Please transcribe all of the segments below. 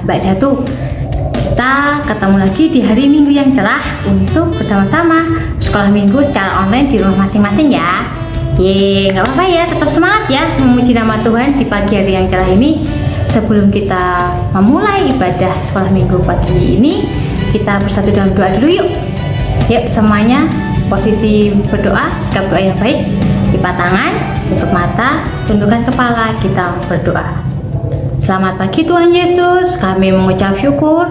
Mbak Jatuh. Kita ketemu lagi di hari Minggu yang cerah untuk bersama-sama sekolah minggu secara online di rumah masing-masing ya. Nggak apa-apa ya, tetap semangat ya memuji nama Tuhan di pagi hari yang cerah ini. Sebelum kita memulai ibadah sekolah minggu pagi ini, kita bersatu dalam doa dulu yuk. Yuk semuanya posisi berdoa, sikap doa yang baik, lipat tangan, tutup mata, tundukkan kepala, kita berdoa. Selamat pagi Tuhan Yesus, kami mengucap syukur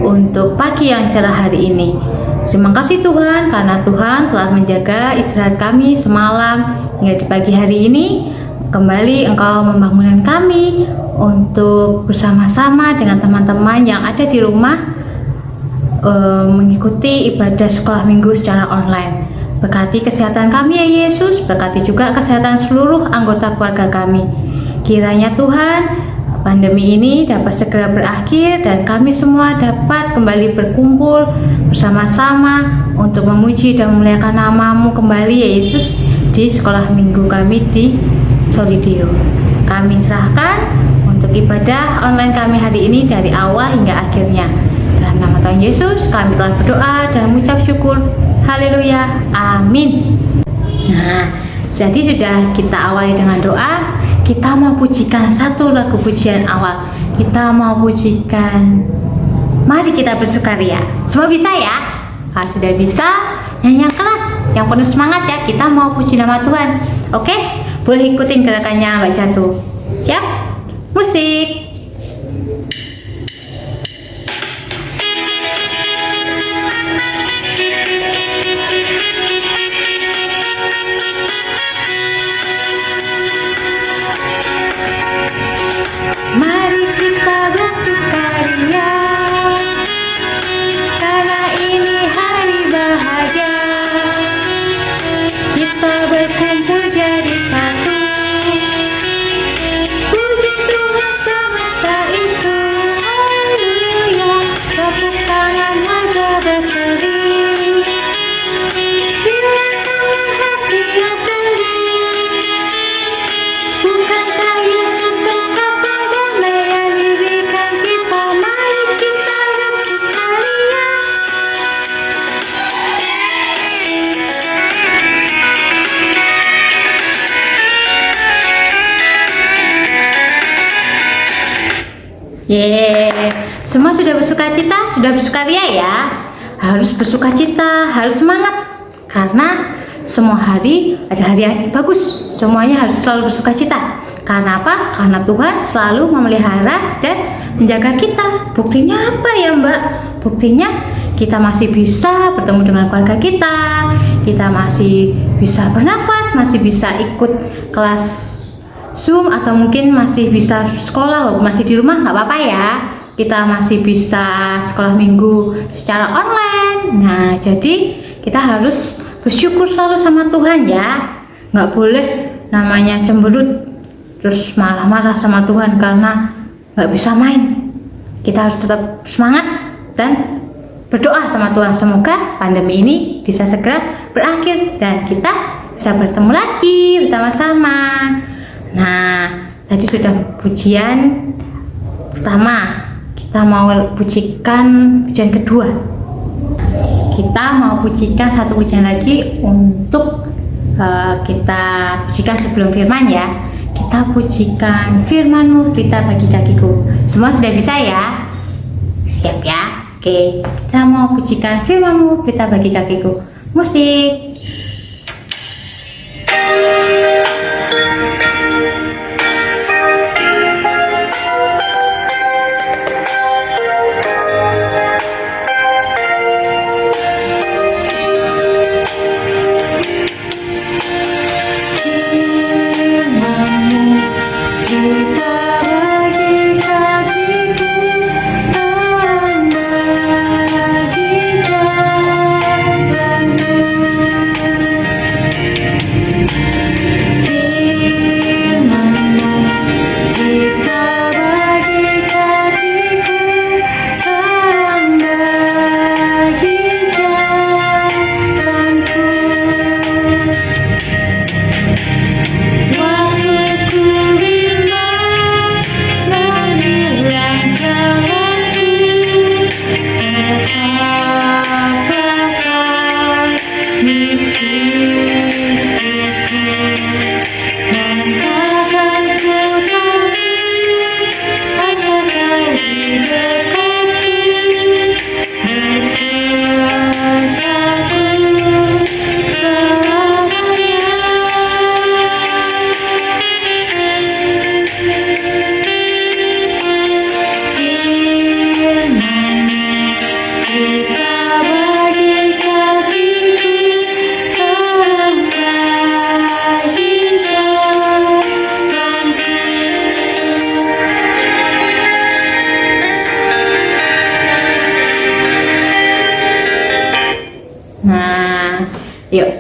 untuk pagi yang cerah hari ini. Terima kasih Tuhan karena Tuhan telah menjaga istirahat kami semalam hingga di pagi hari ini. Kembali Engkau membangunkan kami untuk bersama-sama dengan teman-teman yang ada di rumah mengikuti ibadah sekolah minggu secara online. Berkati kesehatan kami ya Yesus, berkati juga kesehatan seluruh anggota keluarga kami. Kiranya Tuhan, pandemi ini dapat segera berakhir dan kami semua dapat kembali berkumpul bersama-sama untuk memuji dan memuliakan nama-Mu kembali ya Yesus di sekolah minggu kami di Solidio. Kami serahkan untuk ibadah online kami hari ini dari awal hingga akhirnya. Dalam nama Tuhan Yesus kami telah berdoa dan mengucap syukur. Haleluya, amin. Nah, jadi sudah kita awali dengan doa. Kita mau pujikan satu lagu pujian awal. Kita mau pujikan Mari Kita Bersukaria. Semua bisa ya? Kalau sudah bisa, nyanyi yang keras, yang penuh semangat ya. Kita mau puji nama Tuhan. Oke? Boleh ikutin gerakannya Mbak Jatuh. Siap? Musik. Semua sudah bersukacita, sudah bersukaria ya. Harus bersukacita, harus semangat. Karena semua hari ada hari yang bagus. Semuanya harus selalu bersukacita. Karena apa? Karena Tuhan selalu memelihara dan menjaga kita. Buktinya apa ya Mbak? Buktinya kita masih bisa bertemu dengan keluarga kita. Kita masih bisa bernafas, masih bisa ikut kelas Zoom, atau mungkin masih bisa sekolah, masih di rumah, nggak apa-apa ya. Kita masih bisa sekolah minggu secara online. Nah, jadi kita harus bersyukur selalu sama Tuhan ya. Nggak boleh namanya cemberut terus marah-marah sama Tuhan karena nggak bisa main. Kita harus tetap semangat dan berdoa sama Tuhan. Semoga pandemi ini bisa segera berakhir dan kita bisa bertemu lagi bersama-sama. Nah, tadi sudah pujian pertama. Kita mau pujikan pujian kedua. Kita mau pujikan satu pujian lagi untuk kita pujikan sebelum firman ya. Kita pujikan firman-Mu pelita bagi kakiku. Semua sudah bisa ya? Siap ya? Oke, kita mau pujikan firman-Mu pelita bagi kakiku. Musik. Yuk,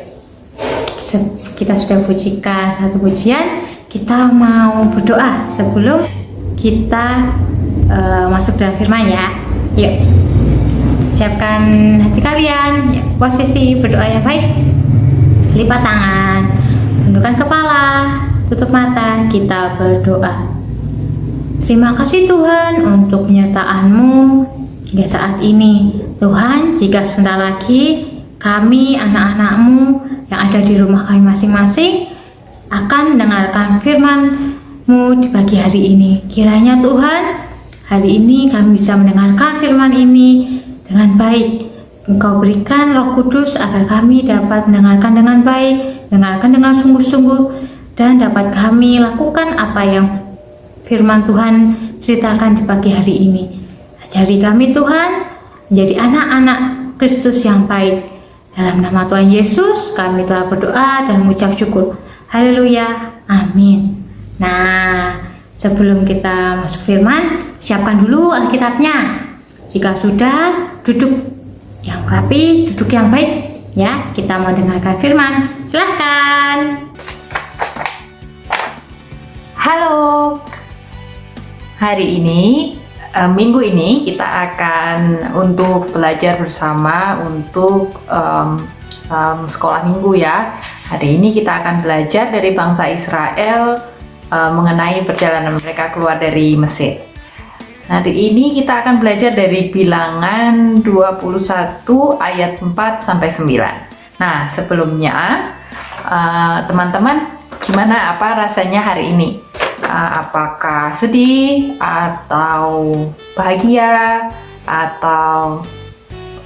kita sudah pujikan satu pujian, kita mau berdoa sebelum kita masuk dalam firman ya. Yuk, siapkan hati kalian, ya, posisi berdoa yang baik, lipat tangan, tundukkan kepala, tutup mata, kita berdoa. Terima kasih Tuhan untuk penyertaan-Mu hingga saat ini. Tuhan, jika sebentar lagi kami anak-anak-Mu yang ada di rumah kami masing-masing akan mendengarkan firman-Mu di pagi hari ini. Kiranya Tuhan, hari ini kami bisa mendengarkan firman ini dengan baik. Engkau berikan Roh Kudus agar kami dapat mendengarkan dengan baik, mendengarkan dengan sungguh-sungguh, dan dapat kami lakukan apa yang firman Tuhan ceritakan di pagi hari ini. Ajari kami Tuhan menjadi anak-anak Kristus yang baik. Dalam nama Tuhan Yesus kami telah berdoa dan mengucap syukur. Haleluya, amin. Nah, sebelum kita masuk firman, siapkan dulu Alkitabnya. Jika sudah, duduk yang rapi, duduk yang baik ya. Kita mau dengarkan firman. Silahkan. Halo. Hari ini, minggu ini kita akan untuk belajar bersama untuk sekolah minggu ya. Hari ini kita akan belajar dari bangsa Israel mengenai perjalanan mereka keluar dari Mesir. Hari ini kita akan belajar dari Bilangan 21 ayat 4 sampai 9. Nah, sebelumnya teman-teman, gimana apa rasanya hari ini? Apakah sedih atau bahagia atau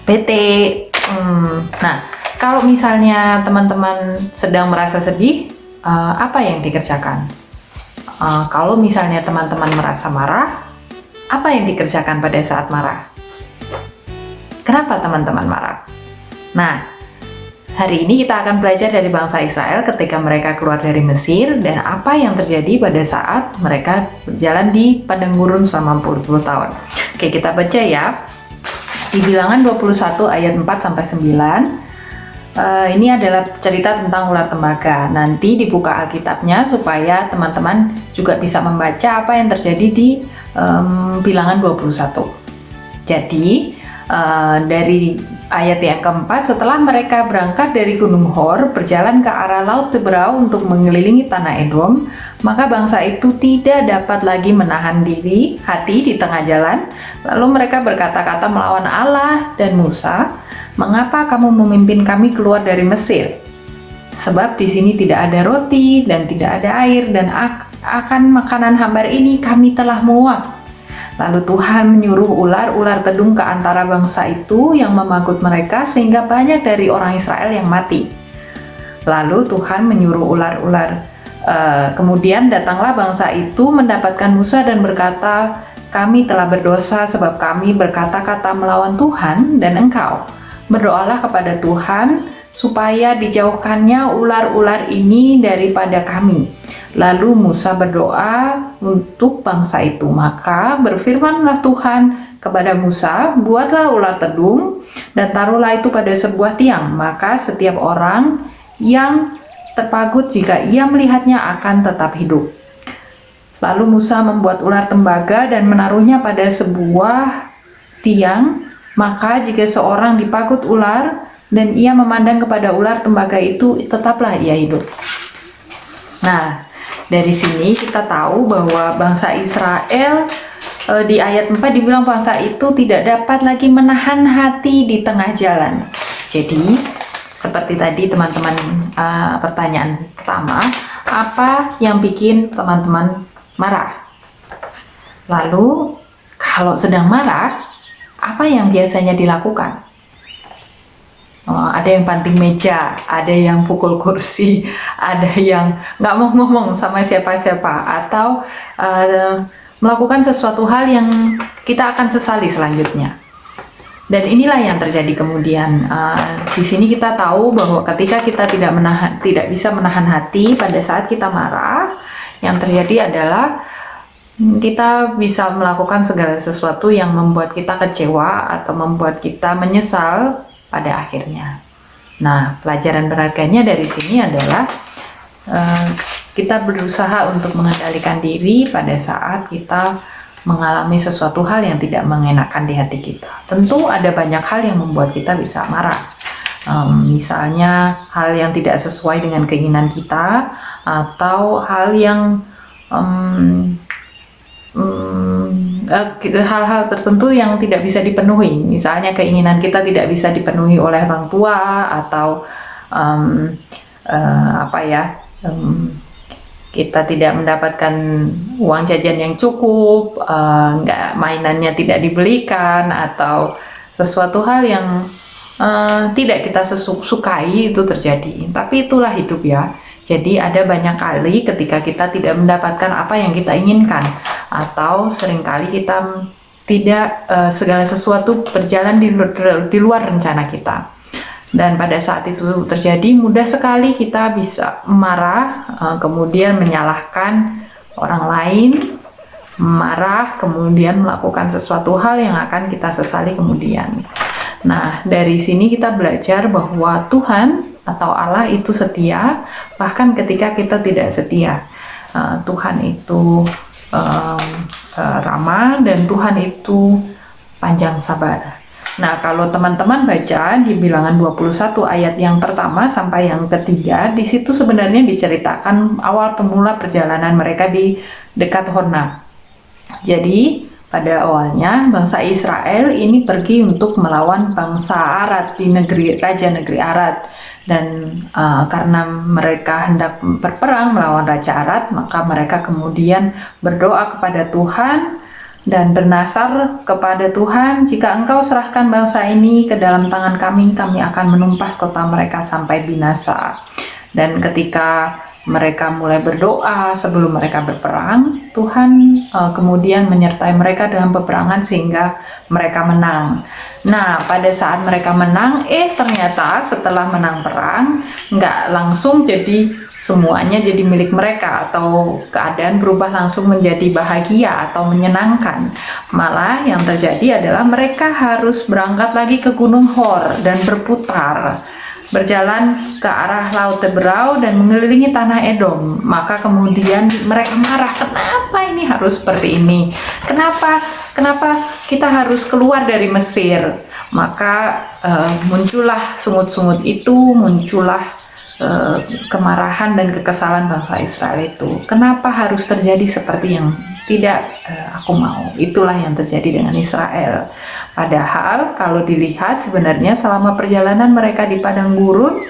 bete? Nah, kalau misalnya teman-teman sedang merasa sedih, apa yang dikerjakan? Kalau misalnya teman-teman merasa marah, apa yang dikerjakan pada saat marah? Kenapa teman-teman marah? Nah, hari ini kita akan belajar dari bangsa Israel ketika mereka keluar dari Mesir dan apa yang terjadi pada saat mereka berjalan di padang gurun selama 40 tahun. Oke, kita baca ya. Di Bilangan 21 ayat 4 sampai 9. Ini adalah cerita tentang ular tembaga. Nanti dibuka Alkitabnya supaya teman-teman juga bisa membaca apa yang terjadi di Bilangan 21. Jadi, dari ayat yang keempat, setelah mereka berangkat dari Gunung Hor, berjalan ke arah Laut Teberau untuk mengelilingi tanah Edom, maka bangsa itu tidak dapat lagi menahan hati di tengah jalan. Lalu mereka berkata-kata melawan Allah dan Musa, "Mengapa kamu memimpin kami keluar dari Mesir? Sebab di sini tidak ada roti dan tidak ada air, dan akan makanan hambar ini kami telah muak." Lalu Tuhan menyuruh ular-ular tedung ke antara bangsa itu yang memagut mereka sehingga banyak dari orang Israel yang mati. Lalu Tuhan menyuruh ular-ular. Kemudian datanglah bangsa itu mendapatkan Musa dan berkata, "Kami telah berdosa sebab kami berkata-kata melawan Tuhan dan engkau. Berdoalah kepada Tuhan supaya dijauhkannya ular-ular ini daripada kami." Lalu Musa berdoa untuk bangsa itu. Maka berfirmanlah Tuhan kepada Musa, "Buatlah ular tedung dan taruhlah itu pada sebuah tiang. Maka setiap orang yang terpagut jika ia melihatnya akan tetap hidup." Lalu Musa membuat ular tembaga dan menaruhnya pada sebuah tiang. Maka jika seorang dipagut ular dan ia memandang kepada ular tembaga itu, tetaplah ia hidup. Nah, dari sini kita tahu bahwa bangsa Israel di ayat 4 dibilang bangsa itu tidak dapat lagi menahan hati di tengah jalan. Jadi, seperti tadi teman-teman pertanyaan pertama, apa yang bikin teman-teman marah? Lalu, kalau sedang marah, apa yang biasanya dilakukan? Ada yang banting meja, ada yang pukul kursi, ada yang nggak mau ngomong sama siapa-siapa, atau melakukan sesuatu hal yang kita akan sesali selanjutnya. Dan inilah yang terjadi kemudian. Di sini kita tahu bahwa ketika kita tidak bisa menahan hati pada saat kita marah, yang terjadi adalah kita bisa melakukan segala sesuatu yang membuat kita kecewa atau membuat kita menyesal pada akhirnya. Nah, pelajaran berharganya dari sini adalah kita berusaha untuk mengendalikan diri pada saat kita mengalami sesuatu hal yang tidak mengenakan di hati kita. Tentu ada banyak hal yang membuat kita bisa marah. Misalnya hal yang tidak sesuai dengan keinginan kita, atau hal yang hal-hal tertentu yang tidak bisa dipenuhi. Misalnya keinginan kita tidak bisa dipenuhi oleh orang tua, atau kita tidak mendapatkan uang jajan yang cukup, mainannya tidak dibelikan, atau sesuatu hal yang tidak kita sukai itu terjadi. Tapi itulah hidup ya. Jadi ada banyak kali ketika kita tidak mendapatkan apa yang kita inginkan, atau seringkali kita tidak segala sesuatu berjalan di luar rencana kita. Dan pada saat itu terjadi, mudah sekali kita bisa marah, kemudian menyalahkan orang lain, marah, kemudian melakukan sesuatu hal yang akan kita sesali kemudian. Nah, dari sini kita belajar bahwa Tuhan atau Allah itu setia, bahkan ketika kita tidak setia. Tuhan itu ramah, dan Tuhan itu panjang sabar. Nah, kalau teman-teman baca di Bilangan 21 ayat yang pertama sampai yang ketiga, di situ sebenarnya diceritakan awal pemula perjalanan mereka di dekat Horna. Jadi, pada awalnya bangsa Israel ini pergi untuk melawan bangsa Arad di Raja negeri Arad. Dan karena mereka hendak berperang melawan Raja Arad, maka mereka kemudian berdoa kepada Tuhan dan bernasar kepada Tuhan, jika Engkau serahkan bangsa ini ke dalam tangan kami, kami akan menumpas kota mereka sampai binasa. Dan ketika mereka mulai berdoa sebelum mereka berperang, Tuhan kemudian menyertai mereka dalam peperangan sehingga mereka menang. Nah, pada saat mereka menang, ternyata setelah menang perang, nggak langsung jadi semuanya jadi milik mereka, atau keadaan berubah langsung menjadi bahagia atau menyenangkan. Malah yang terjadi adalah mereka harus berangkat lagi ke Gunung Hor dan berputar, berjalan ke arah Laut Teberau dan mengelilingi tanah Edom. Maka kemudian mereka marah, kenapa ini harus seperti ini? Kenapa kita harus keluar dari Mesir? Maka muncullah sungut-sungut itu, muncullah kemarahan dan kekesalan bangsa Israel itu. Kenapa harus terjadi seperti yang tidak aku mau? Itulah yang terjadi dengan Israel. Padahal kalau dilihat sebenarnya selama perjalanan mereka di padang gurun,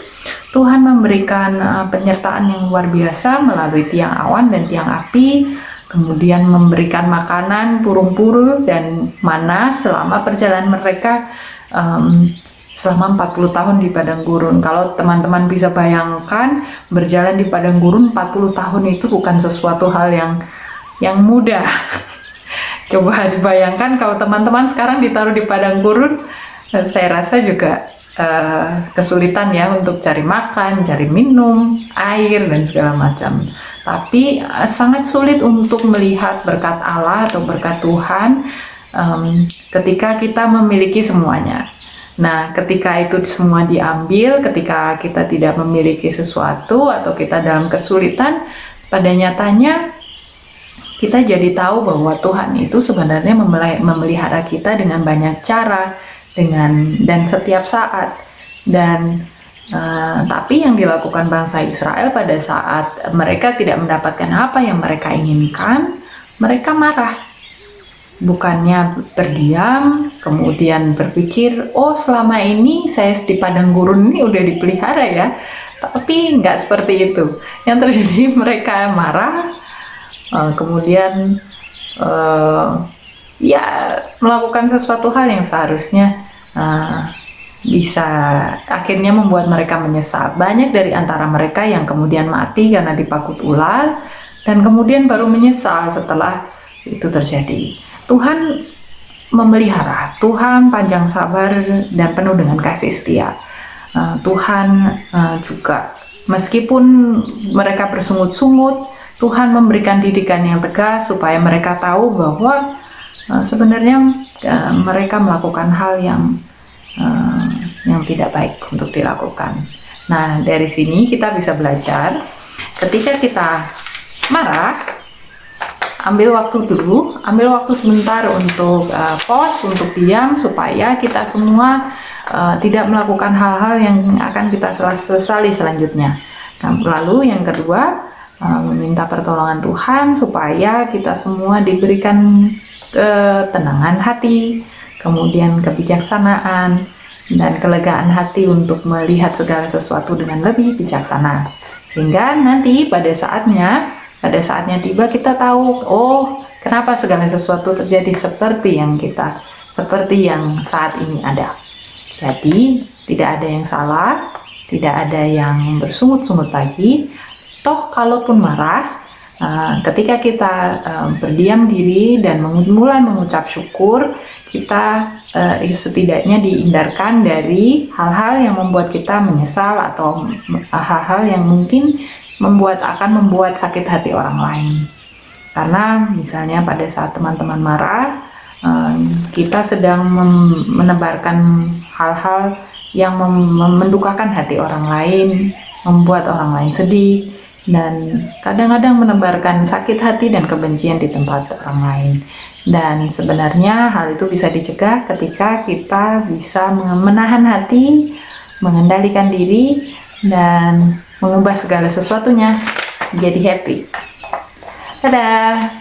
Tuhan memberikan penyertaan yang luar biasa melalui tiang awan dan tiang api, kemudian memberikan makanan burung-burung dan mana selama perjalanan mereka selama 40 tahun di padang gurun. Kalau teman-teman bisa bayangkan, berjalan di padang gurun 40 tahun itu bukan sesuatu hal yang mudah. Coba dibayangkan kalau teman-teman sekarang ditaruh di padang gurun, saya rasa juga kesulitan ya untuk cari makan, cari minum, air, dan segala macam. Tapi sangat sulit untuk melihat berkat Allah atau berkat Tuhan ketika kita memiliki semuanya. Nah, ketika itu semua diambil, ketika kita tidak memiliki sesuatu atau kita dalam kesulitan, pada nyatanya kita jadi tahu bahwa Tuhan itu sebenarnya memelihara kita dengan banyak cara, dan setiap saat. Dan tapi yang dilakukan bangsa Israel pada saat mereka tidak mendapatkan apa yang mereka inginkan, mereka marah. Bukannya berdiam, kemudian berpikir, oh selama ini saya di padang gurun ini udah dipelihara ya. Tapi nggak seperti itu. Yang terjadi mereka marah, kemudian melakukan sesuatu hal yang seharusnya bisa akhirnya membuat mereka menyesal. Banyak dari antara mereka yang kemudian mati karena dipakut ular, dan kemudian baru menyesal setelah itu terjadi. Tuhan memelihara, Tuhan panjang sabar dan penuh dengan kasih setia. Tuhan juga meskipun mereka bersungut-sungut, Tuhan memberikan didikan yang tegas supaya mereka tahu bahwa sebenarnya mereka melakukan hal yang yang tidak baik untuk dilakukan. Nah, dari sini kita bisa belajar ketika kita marah, ambil waktu dulu, ambil waktu sebentar untuk pause, untuk diam, supaya kita semua tidak melakukan hal-hal yang akan kita sesali selanjutnya. Nah, lalu yang kedua, meminta pertolongan Tuhan supaya kita semua diberikan ketenangan hati, kemudian kebijaksanaan, dan kelegaan hati untuk melihat segala sesuatu dengan lebih bijaksana. Sehingga nanti pada saatnya tiba, kita tahu, oh, kenapa segala sesuatu terjadi seperti yang saat ini ada. Jadi tidak ada yang salah, tidak ada yang bersungut-sungut lagi. Toh kalaupun marah, ketika kita berdiam diri dan mulai mengucap syukur, kita setidaknya dihindarkan dari hal-hal yang membuat kita menyesal atau hal-hal yang mungkin akan membuat sakit hati orang lain. Karena misalnya pada saat teman-teman marah, kita sedang menebarkan hal-hal yang mendukakan hati orang lain, membuat orang lain sedih, dan kadang-kadang menebarkan sakit hati dan kebencian di tempat orang lain. Dan sebenarnya hal itu bisa dicegah ketika kita bisa menahan hati, mengendalikan diri, dan mengubah segala sesuatunya jadi happy. Dadah!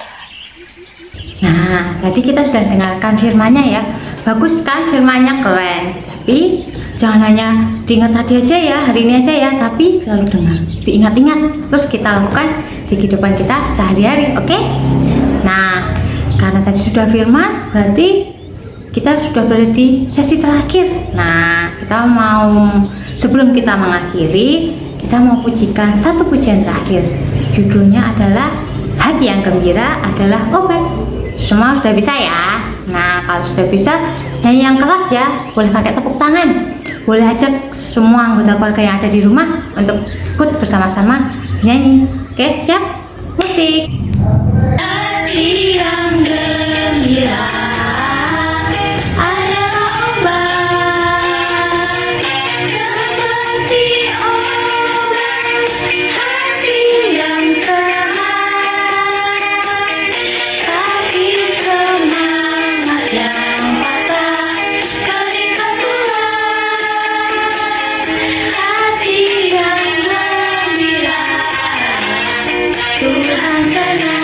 Nah, jadi kita sudah dengarkan firman-Nya ya. Bagus kan, firman-Nya keren. Tapi jangan hanya diingat hati aja ya, hari ini aja ya, tapi selalu dengar, diingat-ingat, terus kita lakukan di kehidupan kita sehari-hari, oke? Nah, karena tadi sudah firman, berarti kita sudah berada di sesi terakhir. Nah, sebelum kita mengakhiri, kita mau pujikan satu pujian terakhir. Judulnya adalah Hati yang Gembira Adalah Obat. Semua sudah bisa ya? Nah, kalau sudah bisa, nyanyi yang keras ya, boleh pakai tepuk tangan. Boleh ajak semua anggota keluarga yang ada di rumah untuk ikut bersama-sama nyanyi. Oke, siap? Musik. Hati yang gembira adalah obat, seperti obat. Hati yang sehat, tapi semangat yang patah, keringkan tulang. Hati yang gembira, Tuhan senang.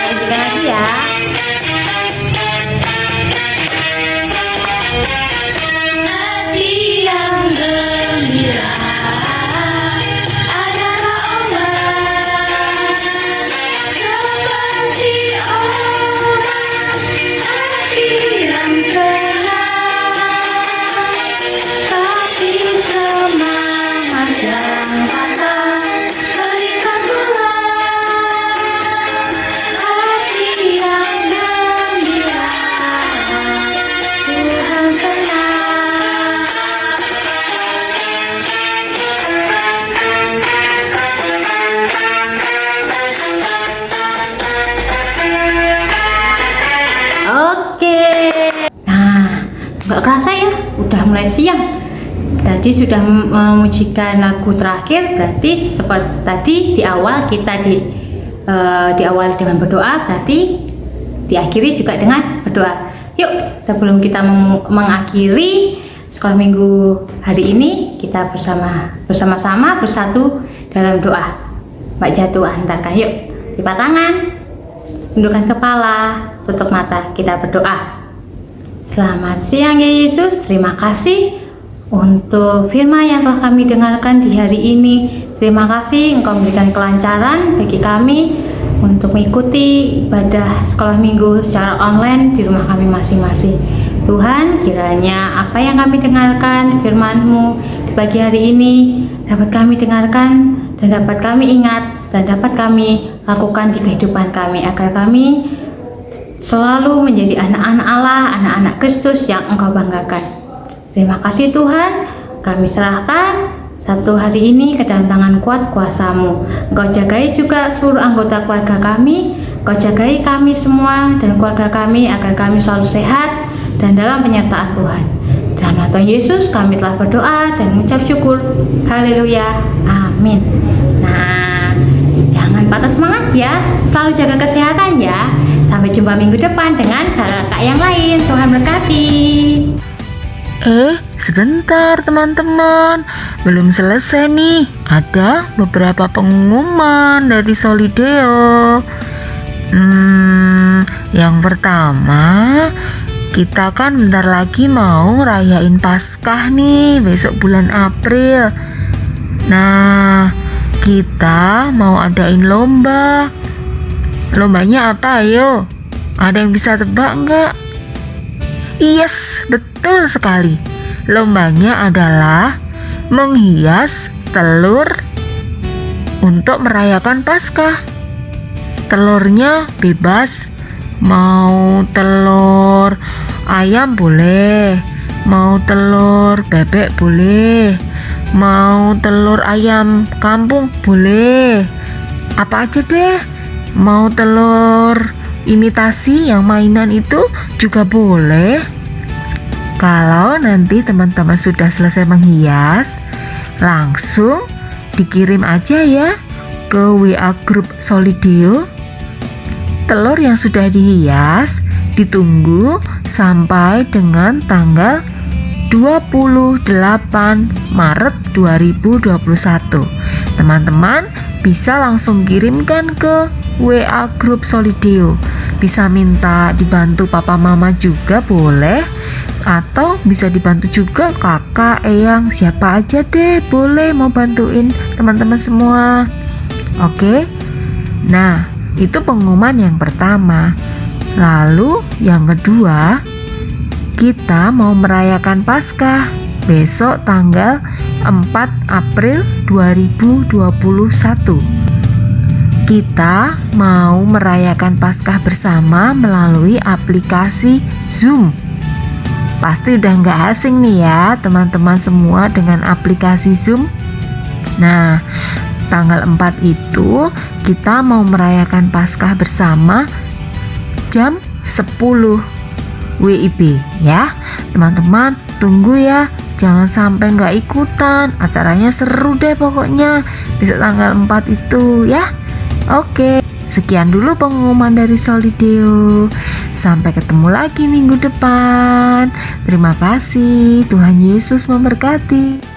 Lanjutkan lagi ya. Hati yang gembira adalah obat, seperti obat. Hati yang sehat, tapi semangat yang patah, keringkan tulang. Hati yang gembira, Tuhan senang. Oke. Nah, nggak kerasa ya, udah mulai siang. Tadi sudah memujikan lagu terakhir, berarti seperti tadi di awal kita diawali dengan berdoa, berarti diakhiri juga dengan berdoa. Yuk, sebelum kita mengakhiri sekolah minggu hari ini, kita bersama-sama bersatu dalam doa. Mbak Jatuh antarkan, yuk, lipat tangan, tundukkan kepala, tutup mata, kita berdoa. Selamat siang ya Yesus, terima kasih untuk firman yang telah kami dengarkan di hari ini. Terima kasih Engkau memberikan kelancaran bagi kami untuk mengikuti ibadah sekolah minggu secara online di rumah kami masing-masing. Tuhan, kiranya apa yang kami dengarkan firman-Mu di pagi hari ini dapat kami dengarkan dan dapat kami ingat dan dapat kami lakukan di kehidupan kami, agar kami selalu menjadi anak-anak Allah, anak-anak Kristus yang Engkau banggakan. Terima kasih Tuhan, kami serahkan satu hari ini ke dalam tangan kuat kuasa-Mu. Engkau jagai juga seluruh anggota keluarga kami, Engkau jagai kami semua dan keluarga kami agar kami selalu sehat dan dalam penyertaan Tuhan. Karena Tuhan Yesus kami telah berdoa dan mengucap syukur. Haleluya. Amin. Nah, jangan patah semangat ya. Selalu jaga kesehatan ya. Sampai jumpa minggu depan dengan kakak yang lain. Tuhan berkati. Sebentar teman-teman, belum selesai nih. Ada beberapa pengumuman dari Solideo. Yang pertama, kita kan bentar lagi mau rayain Paskah nih, besok bulan April. Nah, kita mau adain lomba. Lombanya apa ayo? Ada yang bisa tebak nggak? Yes, betul sekali. Lombanya adalah menghias telur untuk merayakan Paskah. Telurnya bebas, mau telur ayam boleh, mau telur bebek boleh, mau telur ayam kampung boleh, apa aja deh. Mau telur imitasi yang mainan itu juga boleh. Kalau nanti teman-teman sudah selesai menghias, langsung dikirim aja ya ke WA grup Solideo. Telur yang sudah dihias ditunggu sampai dengan tanggal 28 Maret 2021. Teman-teman bisa langsung kirimkan ke WA grup Solideo. Bisa minta dibantu papa mama juga boleh, atau bisa dibantu juga kakak, eyang, siapa aja deh boleh mau bantuin teman-teman semua. Oke. Nah, itu pengumuman yang pertama. Lalu yang kedua, kita mau merayakan Paskah besok tanggal 4 April 2021. Kita mau merayakan Paskah bersama melalui aplikasi Zoom. Pasti udah nggak asing nih ya teman-teman semua dengan aplikasi Zoom. Nah, tanggal 4 itu kita mau merayakan Paskah bersama jam 10 WIB ya. Teman-teman tunggu ya, jangan sampai nggak ikutan. Acaranya seru deh pokoknya besok tanggal 4 itu ya. Oke, sekian dulu pengumuman dari Solideo. Sampai ketemu lagi minggu depan. Terima kasih. Tuhan Yesus memberkati.